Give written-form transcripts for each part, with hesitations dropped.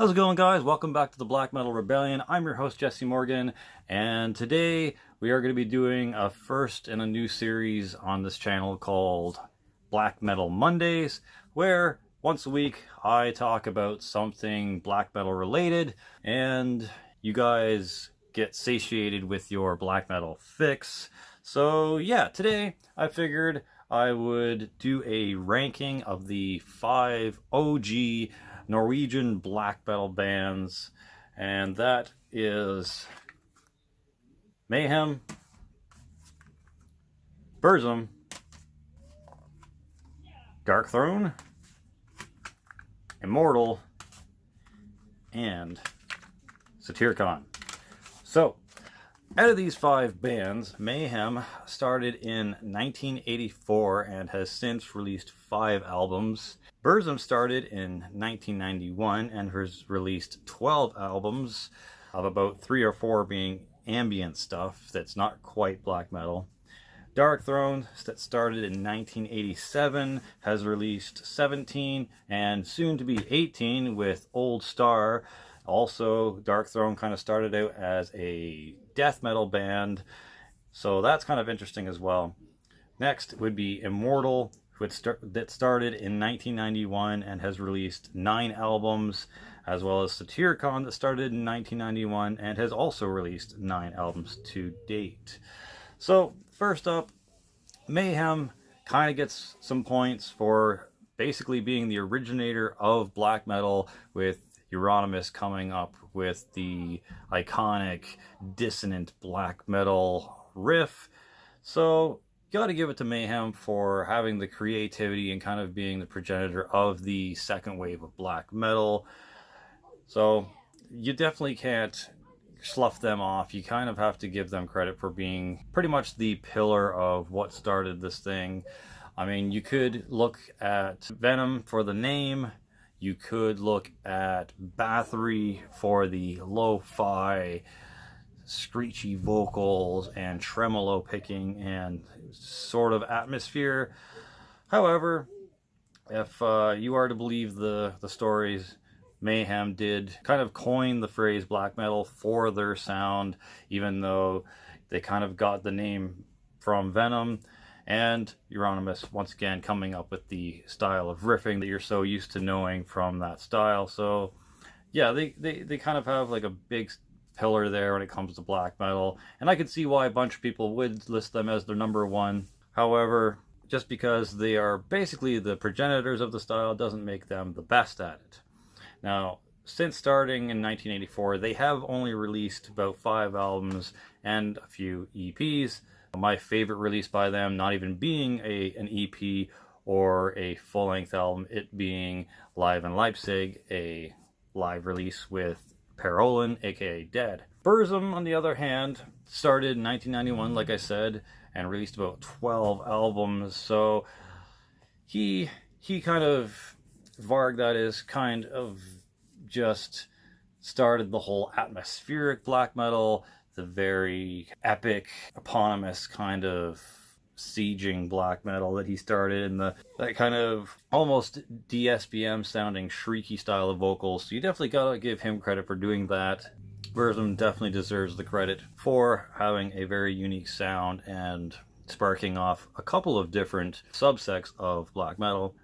How's it going, guys? Welcome back to the Black Metal Rebellion. I'm your host, Jesse Morgan, and today we are going to be doing a first in a new series on this channel called Black Metal Mondays, where once a week I talk about something black metal related, and you guys get satiated with your black metal fix. So yeah, today I figured I would do a ranking of the 5 OG Norwegian black metal bands, and that is Mayhem, Burzum, Darkthrone, Immortal, and Satyricon. So, out of these 5 bands, Mayhem started in 1984 and has since released 5 albums. Burzum started in 1991 and has released 12 albums, of about 3 or 4 being ambient stuff that's not quite black metal. Darkthrone, that started in 1987, has released 17 and soon to be 18 with Old Star. Also, Darkthrone kind of started out as a death metal band, so that's kind of interesting as well. Next would be Immortal, that started in 1991 and has released 9 albums, as well as Satyricon, that started in 1991 and has also released 9 albums to date. So first up, Mayhem kind of gets some points for basically being the originator of black metal, with Euronymous coming up with the iconic dissonant black metal riff. So got to give it to Mayhem for having the creativity and kind of being the progenitor of the second wave of black metal. So you definitely can't slough them off. You kind of have to give them credit for being pretty much the pillar of what started this thing. I mean, you could look at Venom for the name. You could look at Bathory for the lo-fi, screechy vocals and tremolo picking and sort of atmosphere. However, if you are to believe the stories, Mayhem did kind of coin the phrase black metal for their sound, even though they kind of got the name from Venom. And Euronymous, once again, coming up with the style of riffing that you're so used to knowing from that style. So yeah, they kind of have like a big pillar there when it comes to black metal, and I could see why a bunch of people would list them as their number one. However, just because they are basically the progenitors of the style doesn't make them the best at it. Now, since starting in 1984, they have only released about 5 albums and a few EPs. My favorite release by them not even being an EP or a full-length album, it being Live in Leipzig, a live release with Per Olin, aka Dead. Burzum, on the other hand, started in 1991, like I said, and released about 12 albums. So he kind of, Varg that is, kind of just started the whole atmospheric black metal, the very epic, eponymous kind of sieging black metal that he started, and that kind of almost DSBM sounding shrieky style of vocals. So you definitely gotta give him credit for doing that. Burzum definitely deserves the credit for having a very unique sound and sparking off a couple of different subsects of black metal.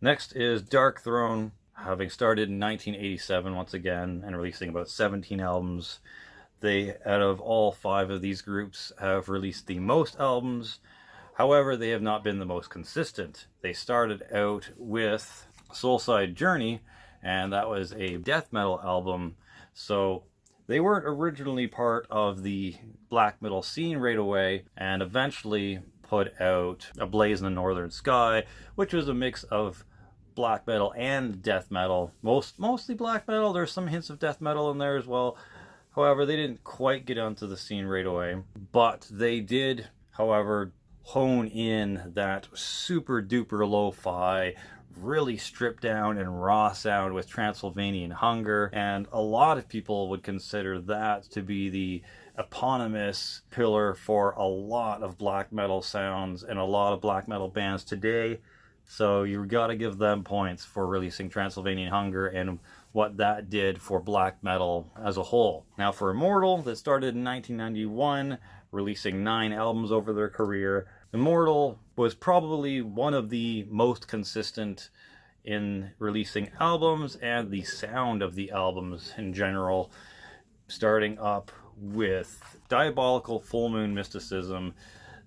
Next is Darkthrone, having started in 1987 once again and releasing about 17 albums. They, out of all 5 of these groups, have released the most albums. However, they have not been the most consistent. They started out with Soulside Journey, and that was a death metal album. So they weren't originally part of the black metal scene right away, and eventually put out A Blaze in the Northern Sky, which was a mix of black metal and death metal. Mostly black metal. There's some hints of death metal in there as well. However, they didn't quite get onto the scene right away. But they did, however, hone in that super duper lo-fi, really stripped down and raw sound with Transylvanian Hunger, and a lot of people would consider that to be the eponymous pillar for a lot of black metal sounds and a lot of black metal bands today. So you gotta give them points for releasing Transylvanian Hunger and what that did for black metal as a whole. Now for Immortal, that started in 1991, releasing 9 albums over their career. Immortal was probably one of the most consistent in releasing albums and the sound of the albums in general, starting up with Diabolical Full Moon Mysticism.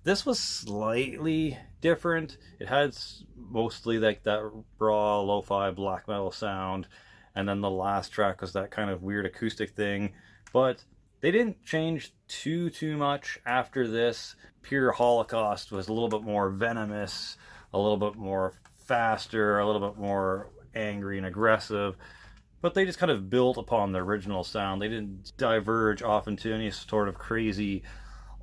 This was slightly different. It had mostly like that raw lo-fi black metal sound, and then the last track was that kind of weird acoustic thing, but they didn't change too much after this. Pure Holocaust was a little bit more venomous, a little bit more faster, a little bit more angry and aggressive, but they just kind of built upon the original sound. They didn't diverge off into any sort of crazy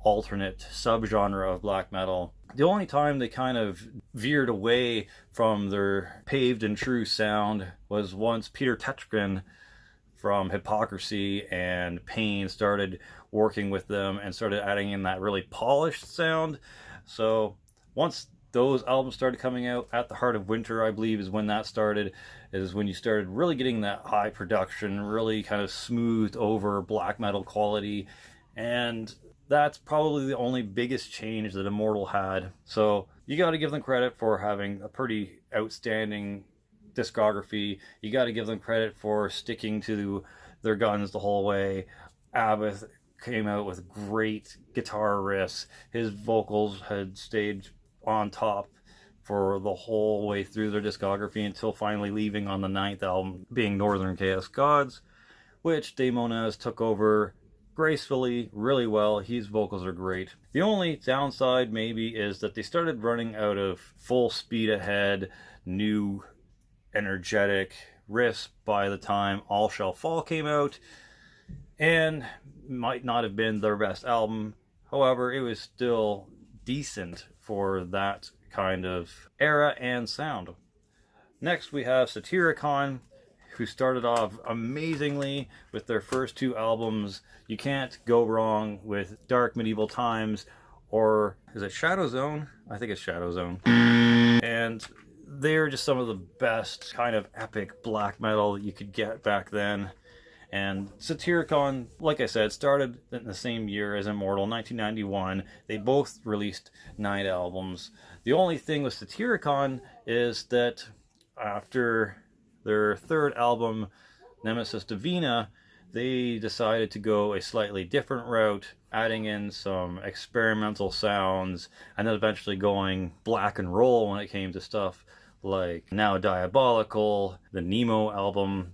alternate subgenre of black metal. The only time they kind of veered away from their paved and true sound was once Peter Tetchgren from Hypocrisy and Pain started working with them and started adding in that really polished sound. So once those albums started coming out, At the Heart of Winter, I believe, is when that started, is when you started really getting that high production, really kind of smoothed over black metal quality. And that's probably the only biggest change that Immortal had. So you got to give them credit for having a pretty outstanding discography. You got to give them credit for sticking to their guns the whole way. Abbott came out with great guitar riffs. His vocals had stayed on top for the whole way through their discography until finally leaving on the 9th album, being Northern Chaos Gods, which Dave Moniz took over gracefully, really well. His vocals are great. The only downside maybe is that they started running out of full speed ahead, new energetic riffs by the time All Shall Fall came out, and might not have been their best album. However, it was still decent for that kind of era and sound. Next we have Satyricon, who started off amazingly with their first 2 albums. You can't go wrong with Dark Medieval Times, or is it Shadow Zone? I think it's Shadow Zone. And they're just some of the best kind of epic black metal that you could get back then. And Satyricon, like I said, started in the same year as Immortal, 1991. They both released 9 albums. The only thing with Satyricon is that after their 3rd album, Nemesis Divina, they decided to go a slightly different route, adding in some experimental sounds, and then eventually going black and roll when it came to stuff like Now Diabolical, the Nemo album,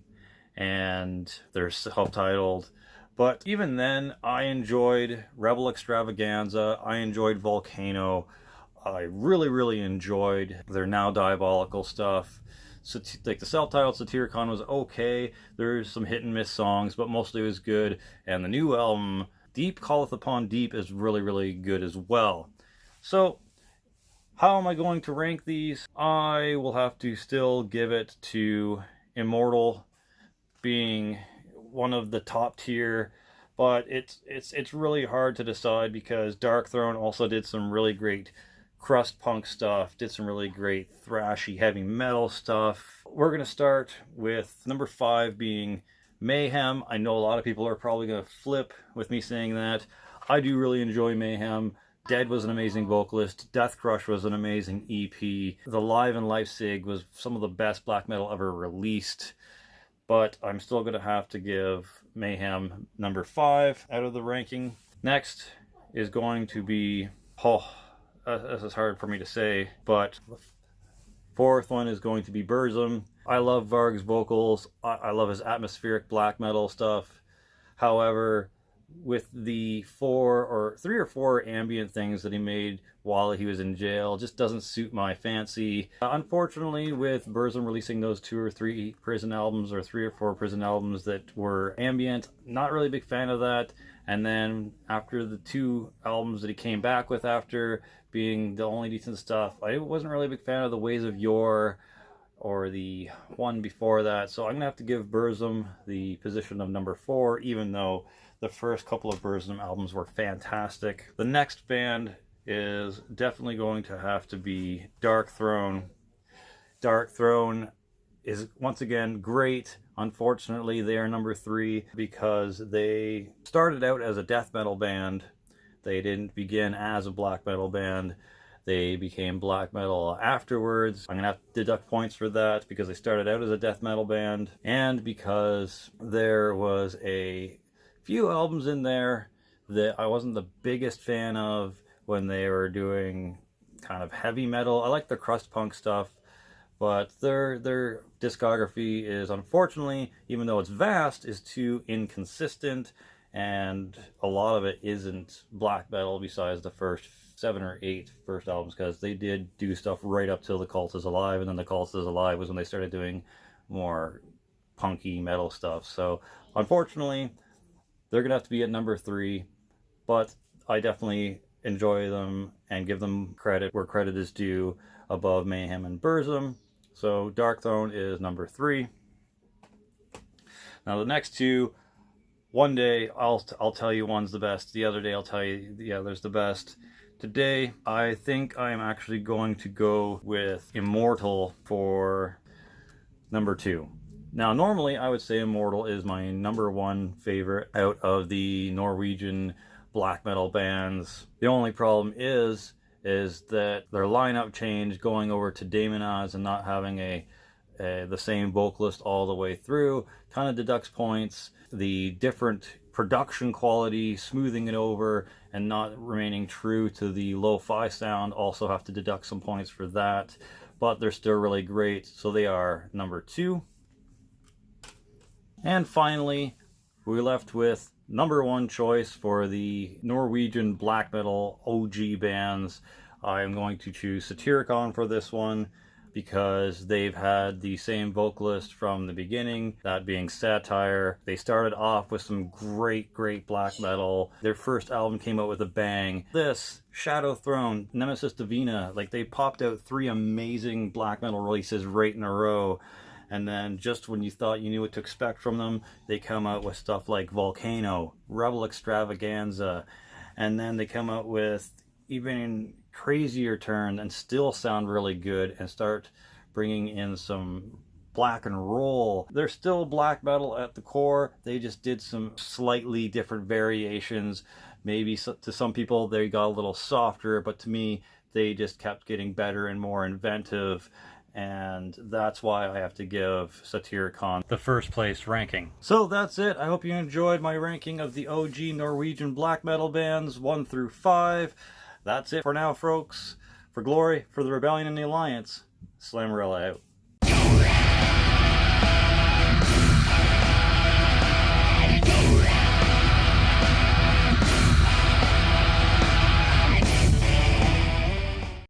and they're self-titled. But even then, I enjoyed Rebel Extravaganza, I enjoyed Volcano, I really enjoyed their Now Diabolical stuff. So, like, the self-titled Satyricon was okay, there's some hit and miss songs, but mostly it was good. And the new album, Deep Calleth Upon Deep, is really good as well. So how am I going to rank these? I will have to still give it to Immortal being one of the top tier, but it's really hard to decide because Dark Throne also did some really great crust punk stuff, did some really great thrashy heavy metal stuff. We're going to start with number 5 being Mayhem. I know a lot of people are probably going to flip with me saying that. I do really enjoy Mayhem. Dead was an amazing vocalist. Death Crush was an amazing EP. The Live in Leipzig was some of the best black metal ever released. But I'm still going to have to give Mayhem number 5 out of the ranking. Next is going to be... this is hard for me to say, but the 4th one is going to be Burzum. I love Varg's vocals. I love his atmospheric black metal stuff. However, with the 3 or 4 ambient things that he made while he was in jail, just doesn't suit my fancy. Unfortunately, with Burzum releasing those 2 or 3 prison albums, or 3 or 4 prison albums that were ambient, not really a big fan of that. And then after the 2 albums that he came back with after being the only decent stuff, I wasn't really a big fan of the Ways of Yore or the one before that. So I'm going to have to give Burzum the position of number 4, even though the first couple of Burzum albums were fantastic. The next band is definitely going to have to be Dark Throne. Dark Throne is once again great. Unfortunately, they are number 3 because they started out as a death metal band. They didn't begin as a black metal band. They became black metal afterwards. I'm gonna have to deduct points for that because they started out as a death metal band, and because there was a few albums in there that I wasn't the biggest fan of when they were doing kind of heavy metal. I like the crust punk stuff, but their discography is, unfortunately, even though it's vast, is too inconsistent, and a lot of it isn't black metal besides the first 7 or 8 first albums, because they did do stuff right up till The Cult Is Alive, and then The Cult Is Alive was when they started doing more punky metal stuff. So unfortunately, they're gonna have to be at number 3, but I definitely enjoy them and give them credit where credit is due above Mayhem and Burzum. So Darkthrone is number 3. Now the next 2, one day I'll tell you one's the best, the other day I'll tell you the other's the best. Today I think I'm actually going to go with Immortal for number 2. Now normally I would say Immortal is my number 1 favorite out of the Norwegian black metal bands. The only problem is that their lineup change, going over to Daemonaz and not having the same vocalist all the way through, kind of deducts points. The different production quality, smoothing it over and not remaining true to the lo-fi sound, also have to deduct some points for that, but they're still really great, so they are number 2. And finally, we're left with number 1 choice for the Norwegian black metal OG bands. I'm going to choose Satyricon for this one because they've had the same vocalist from the beginning, that being Satire. They started off with some great black metal. Their first album came out with a bang. This, Shadow Throne, Nemesis Divina, like they popped out 3 amazing black metal releases right in a row. And then just when you thought you knew what to expect from them, they come out with stuff like Volcano, Rebel Extravaganza, and then they come out with even crazier turn and still sound really good and start bringing in some black and roll. They're still black metal at the core. They just did some slightly different variations. Maybe to some people they got a little softer, but to me they just kept getting better and more inventive. And that's why I have to give Satyricon the first place ranking. So that's it. I hope you enjoyed my ranking of the OG Norwegian black metal bands 1 through 5. That's it for now, folks. For Glory, for the Rebellion and the Alliance, Slammerella out.